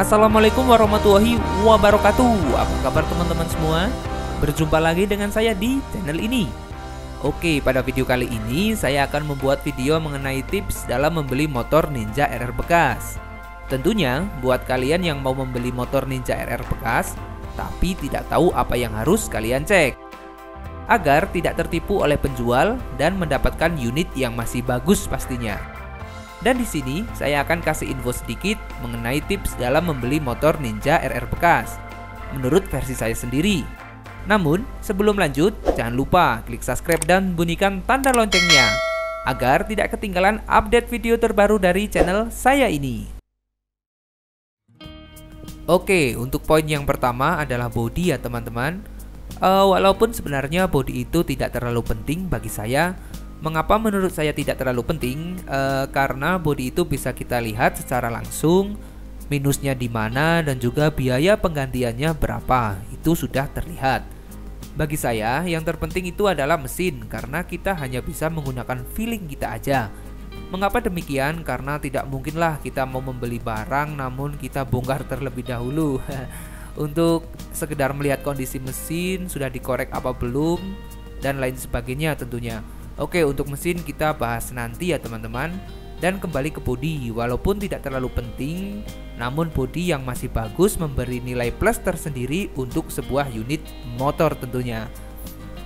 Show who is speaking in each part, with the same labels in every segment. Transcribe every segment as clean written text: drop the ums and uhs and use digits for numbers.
Speaker 1: Assalamualaikum warahmatullahi wabarakatuh. Apa kabar teman-teman semua? Berjumpa lagi dengan saya di channel ini. Oke, pada video kali ini saya akan membuat video mengenai tips dalam membeli motor Ninja RR bekas. Tentunya buat kalian yang mau membeli motor Ninja RR bekas tapi tidak tahu apa yang harus kalian cek, agar tidak tertipu oleh penjual dan mendapatkan unit yang masih bagus pastinya. Dan di sini saya akan kasih info sedikit mengenai tips dalam membeli motor Ninja RR bekas menurut versi saya sendiri. Namun sebelum lanjut, jangan lupa klik subscribe dan bunyikan tanda loncengnya agar tidak ketinggalan update video terbaru dari channel saya ini. Oke, untuk poin yang pertama adalah bodi ya teman-teman. Walaupun sebenarnya bodi itu tidak terlalu penting bagi saya. Mengapa menurut saya tidak terlalu penting? Karena bodi itu bisa kita lihat secara langsung minusnya di mana dan juga biaya penggantiannya berapa. Itu sudah terlihat. Bagi saya yang terpenting itu adalah mesin, karena kita hanya bisa menggunakan feeling kita aja. Mengapa demikian? Karena tidak mungkinlah kita mau membeli barang namun kita bongkar terlebih dahulu untuk sekedar melihat kondisi mesin sudah dikorek apa belum dan lain sebagainya tentunya. Oke, untuk mesin kita bahas nanti ya teman-teman. Dan kembali ke bodi, walaupun tidak terlalu penting, namun bodi yang masih bagus memberi nilai plus tersendiri untuk sebuah unit motor tentunya.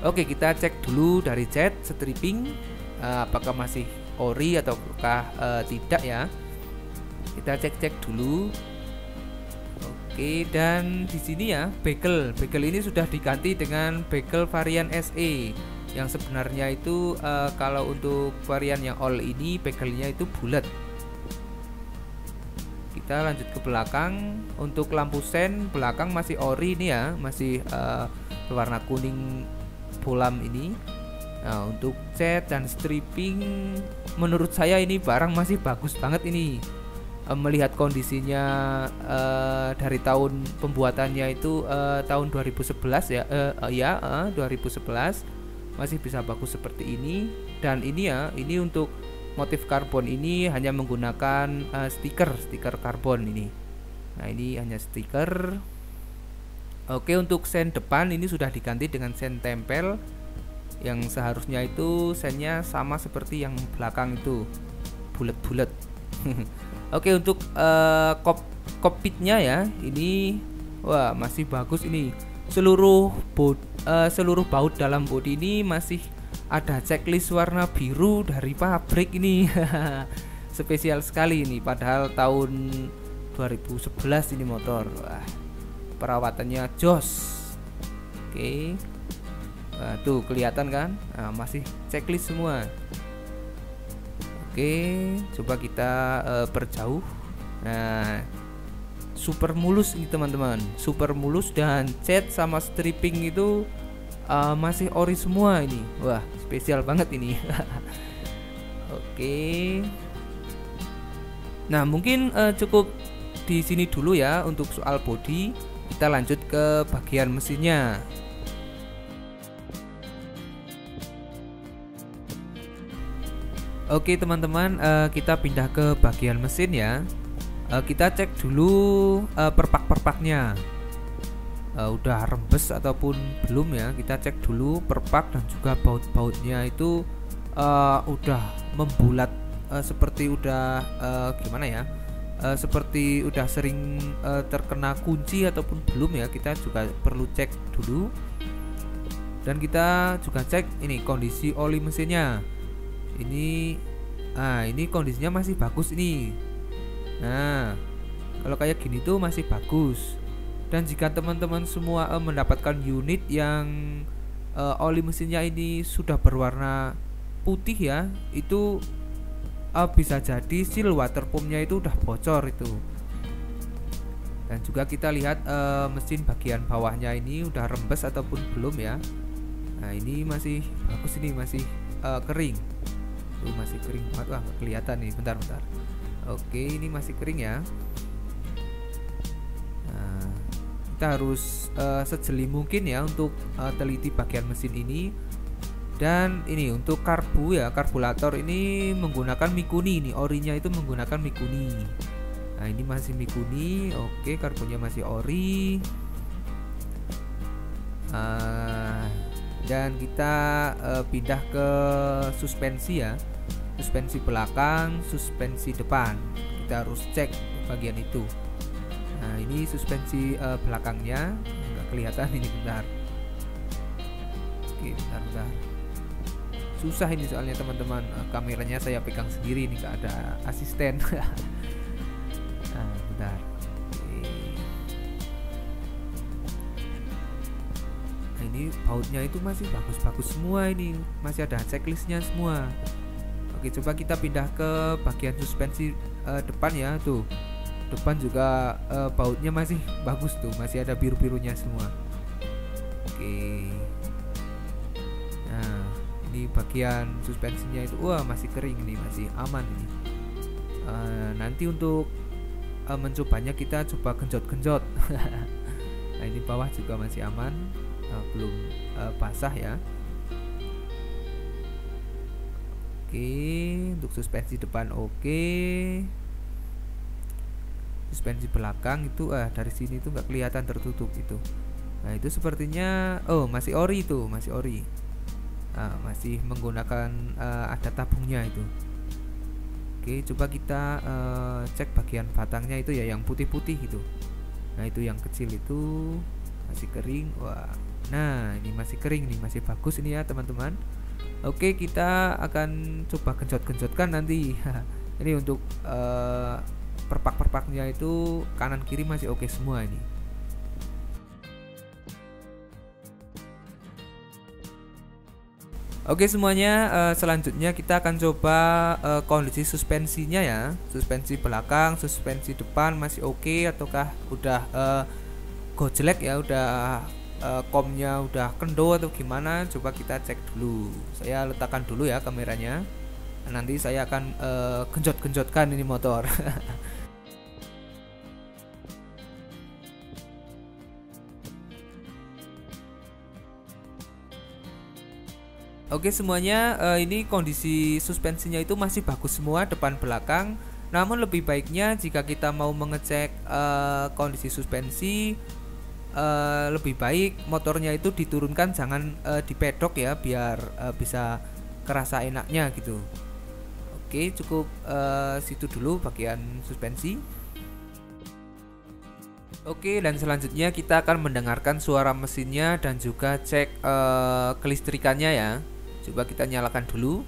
Speaker 1: Oke, kita cek dulu dari cat stripping, apakah masih ori ataukah tidak ya. Kita cek dulu. Oke, dan di sini ya bekel ini sudah diganti dengan bekel varian SE. Yang sebenarnya itu kalau untuk varian yang all ini bekelnya itu bulat. Kita lanjut ke belakang. Untuk lampu sen belakang masih ori ini ya, masih berwarna kuning bolam ini. Nah, untuk cat dan stripping menurut saya ini barang masih bagus banget ini. Melihat kondisinya dari tahun pembuatannya itu tahun 2011 ya, 2011 masih bisa bagus seperti ini. Dan ini ya, ini untuk motif karbon ini hanya menggunakan stiker karbon ini. Nah, ini hanya stiker. Oke, untuk sen depan ini sudah diganti dengan sen tempel yang seharusnya itu sennya sama seperti yang belakang itu, bulat-bulat. Oke, untuk kokpitnya ya, ini wah masih bagus ini. Seluruh baut dalam bodi ini masih ada checklist warna biru dari pabrik ini. Spesial sekali ini, padahal tahun 2011 ini motor. Wah, perawatannya jos. Oke. Wah, tuh kelihatan kan? Nah, masih checklist semua. Oke, coba kita perjauh. Nah, super mulus ini teman-teman, super mulus, dan cat sama stripping itu masih ori semua ini. Wah, spesial banget ini. Oke. Nah, mungkin cukup di sini dulu ya untuk soal bodi. Kita lanjut ke bagian mesinnya. Oke teman-teman, kita pindah ke bagian mesin ya. Kita cek dulu perpak-perpaknya udah rembes ataupun belum ya. Kita cek dulu perpak dan juga baut-bautnya itu udah membulat, seperti udah gimana ya, seperti udah sering terkena kunci ataupun belum ya. Kita juga perlu cek dulu. Dan kita juga cek ini kondisi oli mesinnya. Ini kondisinya masih bagus ini. Nah, kalau kayak gini tuh masih bagus. Dan jika teman-teman semua mendapatkan unit yang oli mesinnya ini sudah berwarna putih ya, itu bisa jadi seal water pumpnya itu udah bocor itu. Dan juga kita lihat mesin bagian bawahnya ini udah rembes ataupun belum ya. Nah, ini masih bagus, ini masih kering. Tuh masih kering banget. Wah, kelihatan nih, bentar. Oke, ini masih kering ya. Nah, kita harus sejeli mungkin ya untuk teliti bagian mesin ini. Dan ini untuk karburator ini menggunakan Mikuni, ini orinya itu menggunakan Mikuni. Nah ini masih Mikuni. Oke, karbonnya masih ori. Dan kita pindah ke suspensi ya, suspensi belakang, suspensi depan. Kita harus cek bagian itu. Nah ini suspensi belakangnya nggak kelihatan ini, bentar. Oke, bentar. Susah ini soalnya teman-teman, kameranya saya pegang sendiri, ini nggak ada asisten. Nah bentar. Ini bautnya itu masih bagus-bagus semua, ini masih ada checklistnya semua. Oke, coba kita pindah ke bagian suspensi depan ya. Tuh depan juga bautnya masih bagus tuh, masih ada biru-birunya semua. Oke, nah ini bagian suspensinya itu wah masih kering, ini masih aman ini. Nanti untuk mencobanya kita coba genjot-genjot. Nah ini bawah juga masih aman, belum basah ya. Oke, untuk suspensi depan oke. Suspensi belakang itu dari sini tuh nggak kelihatan tertutup itu. Nah itu sepertinya masih ori itu, masih ori. Nah, masih menggunakan ada tabungnya itu. Oke, coba kita cek bagian batangnya itu ya, yang putih-putih itu. Nah itu yang kecil itu masih kering. Wah, nah ini masih kering nih, masih bagus ini ya teman-teman. Oke, kita akan coba genjot-genjotkan nanti. Ini untuk perpak-perpaknya itu kanan kiri masih oke semua ini. Oke semuanya, selanjutnya kita akan coba kondisi suspensinya ya. Suspensi belakang, suspensi depan masih oke ataukah udah gojlek ya, udah komnya udah kendo atau gimana. Coba kita cek dulu. Saya letakkan dulu ya kameranya. Nanti saya akan genjot-genjotkan ini motor. Oke semuanya, ini kondisi suspensinya itu masih bagus semua depan belakang. Namun lebih baiknya jika kita mau mengecek kondisi suspensi, lebih baik motornya itu diturunkan, jangan dipedok ya, biar bisa kerasa enaknya gitu. Oke, cukup situ dulu bagian suspensi. Oke, dan selanjutnya kita akan mendengarkan suara mesinnya dan juga cek kelistrikannya ya. Coba kita nyalakan dulu.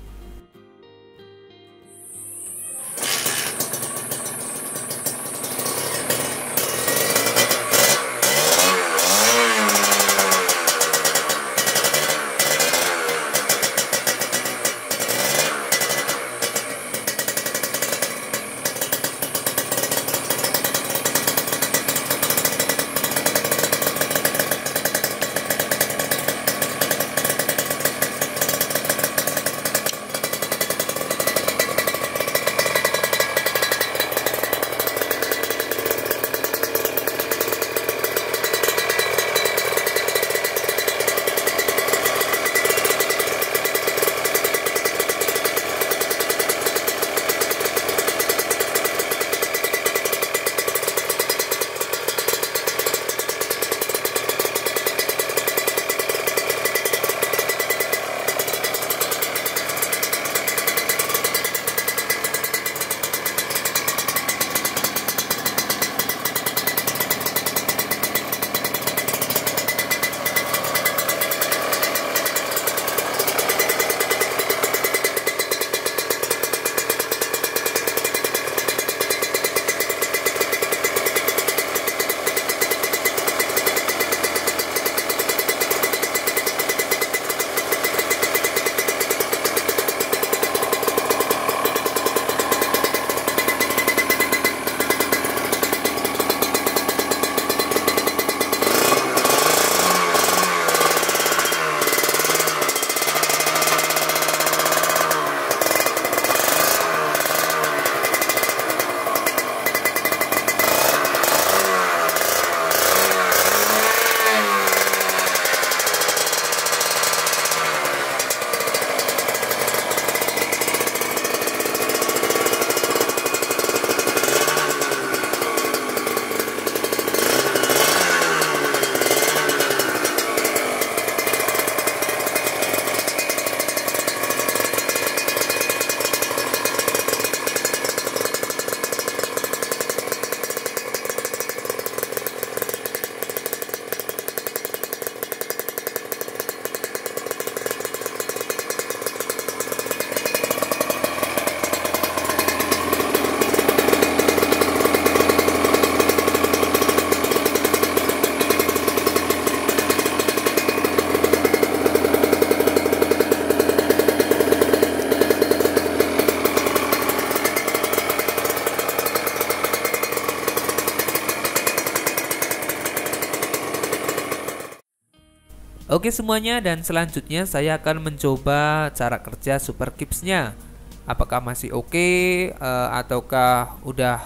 Speaker 1: Oke semuanya, dan selanjutnya saya akan mencoba cara kerja Super Kipsnya. Apakah masih oke, ataukah udah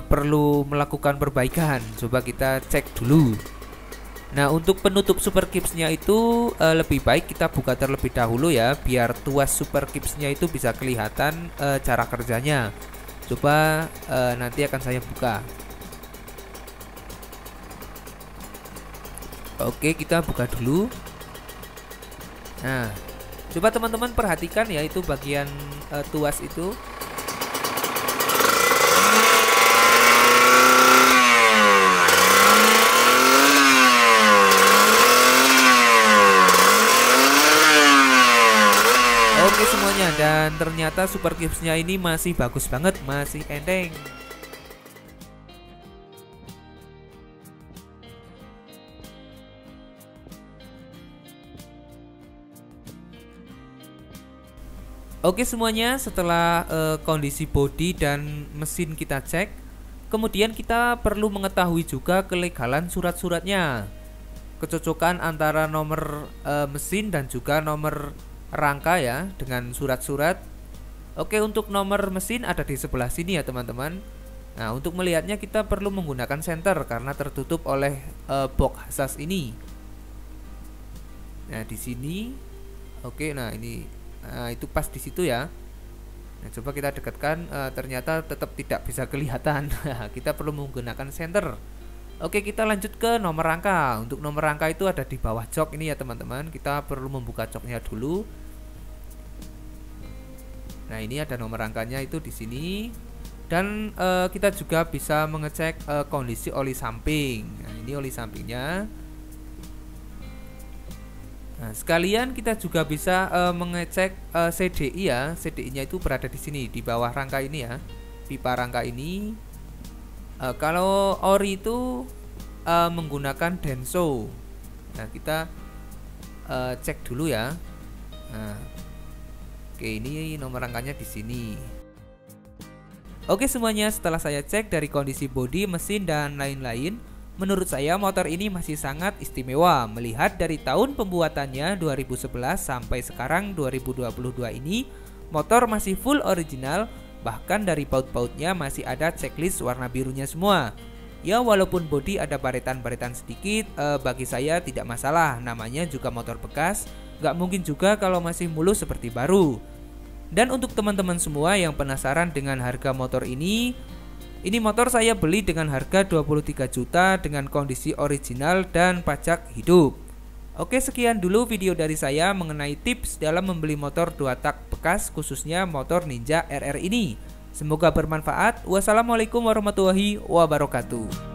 Speaker 1: perlu melakukan perbaikan? Coba kita cek dulu. Nah, untuk penutup Super Kipsnya itu lebih baik kita buka terlebih dahulu ya, biar tuas Super Kipsnya itu bisa kelihatan cara kerjanya. Coba nanti akan saya buka. Oke, kita buka dulu. Nah, coba teman-teman perhatikan ya, itu bagian tuas itu. Oke semuanya, dan ternyata Super Kipsnya ini masih bagus banget, masih enteng. Oke semuanya, setelah kondisi bodi dan mesin kita cek, kemudian kita perlu mengetahui juga kelegalan surat-suratnya, kecocokan antara nomor mesin dan juga nomor rangka ya dengan surat-surat. Oke, untuk nomor mesin ada di sebelah sini ya teman-teman. Nah, untuk melihatnya kita perlu menggunakan senter karena tertutup oleh box asas ini. Nah, di sini. Oke, nah ini itu pas di situ ya. Nah, coba kita dekatkan, ternyata tetap tidak bisa kelihatan. Kita perlu menggunakan senter. Oke, kita lanjut ke nomor rangka. Untuk nomor rangka itu ada di bawah jok ini ya teman-teman. Kita perlu membuka joknya dulu. Nah, ini ada nomor rangkanya itu di sini. Dan kita juga bisa mengecek kondisi oli samping. Nah, ini oli sampingnya. Nah, sekalian kita juga bisa mengecek CDI ya. CDI-nya itu berada di sini di bawah rangka ini ya. Pipa rangka ini. Kalau ori itu menggunakan Denso. Nah, kita cek dulu ya. Nah, oke, ini nomor rangkanya di sini. Oke semuanya, setelah saya cek dari kondisi bodi, mesin dan lain-lain, menurut saya motor ini masih sangat istimewa. Melihat dari tahun pembuatannya 2011 sampai sekarang 2022 ini, motor masih full original. Bahkan dari baut-bautnya masih ada checklist warna birunya semua. Ya, walaupun bodi ada baretan-baretan sedikit, bagi saya tidak masalah. Namanya juga motor bekas, gak mungkin juga kalau masih mulus seperti baru. Dan untuk teman-teman semua yang penasaran dengan harga motor ini motor saya beli dengan harga 23 juta dengan kondisi original dan pajak hidup. Oke, sekian dulu video dari saya mengenai tips dalam membeli motor 2 tak bekas, khususnya motor Ninja RR ini. Semoga bermanfaat. Wassalamualaikum warahmatullahi wabarakatuh.